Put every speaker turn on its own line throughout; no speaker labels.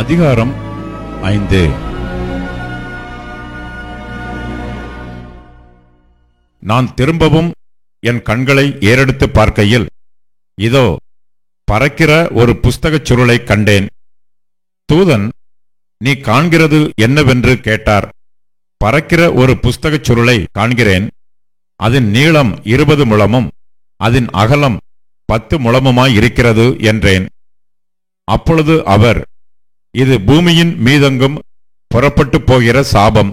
அதிகாரம் 5. நான் திரும்பவும் என் கண்களை ஏறெடுத்து பார்க்கையில், இதோ பறக்கிற ஒரு புஸ்தகச் சுருளை கண்டேன். தூதன், நீ காண்கிறது என்னவென்று கேட்டார். பறக்கிற ஒரு புஸ்தகச் சுருளை காண்கிறேன். அதன் நீளம் 20 முழமும் அதன் அகலம் 10 முழமுமாயிருக்கிறது என்றேன். அப்பொழுது அவர், இது பூமியின் மீதெங்கும் புறப்பட்டு போகிற சாபம்.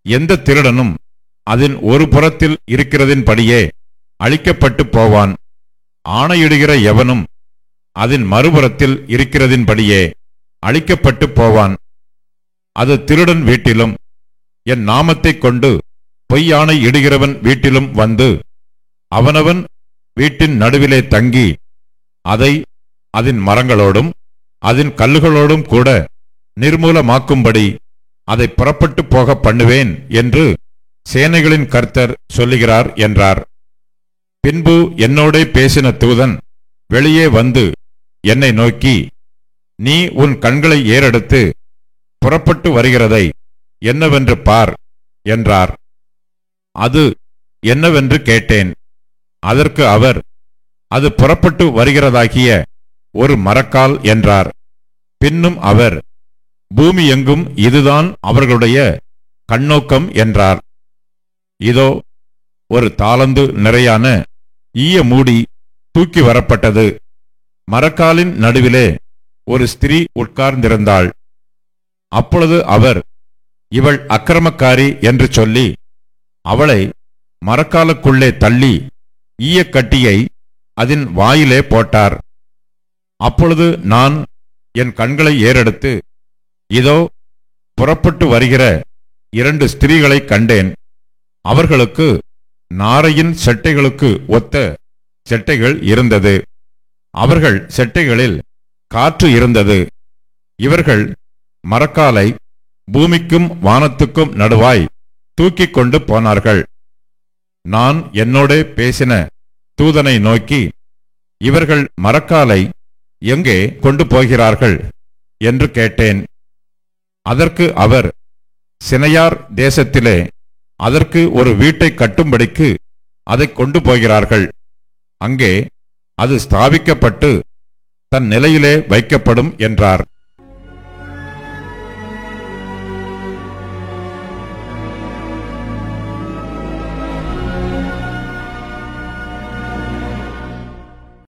எந்த திருடனும் அதன் ஒரு புறத்தில் இருக்கிறதின்படியே அழிக்கப்பட்டு போவான். ஆணையிடுகிற எவனும் அதன் மறுபுறத்தில் இருக்கிறதின்படியே அழிக்கப்பட்டு போவான். அது திருடன் வீட்டிலும் என் நாமத்தைக் கொண்டு பொய்யானை இடுகிறவன் வீட்டிலும் வந்து அவனவன் வீட்டின் நடுவிலே தங்கி அதை அதன் மரங்களோடும் அதன் கல்லுகளோடும் கூட நிர்மூலமாக்கும்படி அதை புறப்பட்டு போக பண்ணுவேன் என்று சேனைகளின் கர்த்தர் சொல்லுகிறார் என்றார். பின்பு என்னோடே பேசின தூதன் வெளியே வந்து என்னை நோக்கி, நீ உன் கண்களை ஏறெடுத்து புறப்பட்டு வருகிறதை என்னவென்று பார் என்றார். அது என்னவென்று கேட்டேன். அதற்கு அவர், அது புறப்பட்டு வருகிறதாகிய ஒரு மரக்கால் என்றார். பின்னும் அவர், பூமி எங்கும் இதுதான் அவர்களுடைய கண்ணோக்கம் என்றார். இதோ ஒரு தாலந்து நிறையான ஈய மூடி தூக்கி வரப்பட்டது. மரக்காலின் நடுவிலே ஒரு ஸ்திரீ உட்கார்ந்திருந்தாள். அப்பொழுது அவர், இவள் அக்கிரமக்காரி என்று சொல்லி அவளை மரக்காலுக்குள்ளே தள்ளி ஈயக்கட்டியை அதன் வாயிலே போட்டார். அப்பொழுது நான் என் கண்களை ஏறெடுத்து, இதோ புறப்பட்டு வருகிற 2 ஸ்திரீகளை கண்டேன். அவர்களுக்கு நாரையின் செட்டைகளுக்கு ஒத்த செட்டைகள் இருந்தது. அவர்கள் செட்டைகளில் காற்று இருந்தது. இவர்கள் மரக்காலை பூமிக்கும் வானத்துக்கும் நடுவாய் தூக்கிக் கொண்டு போனார்கள். நான் என்னோடே பேசின தூதனை நோக்கி, இவர்கள் மரக்காலை எங்கே கொண்டு போகிறார்கள் என்று கேட்டேன். அதற்கு அவர், சினையார் தேசத்திலே அதற்கு ஒரு வீட்டை கட்டும்படிக்கு அதை கொண்டு போகிறார்கள். அங்கே அது ஸ்தாபிக்கப்பட்டு தன் நிலையிலே வைக்கப்படும் என்றார்.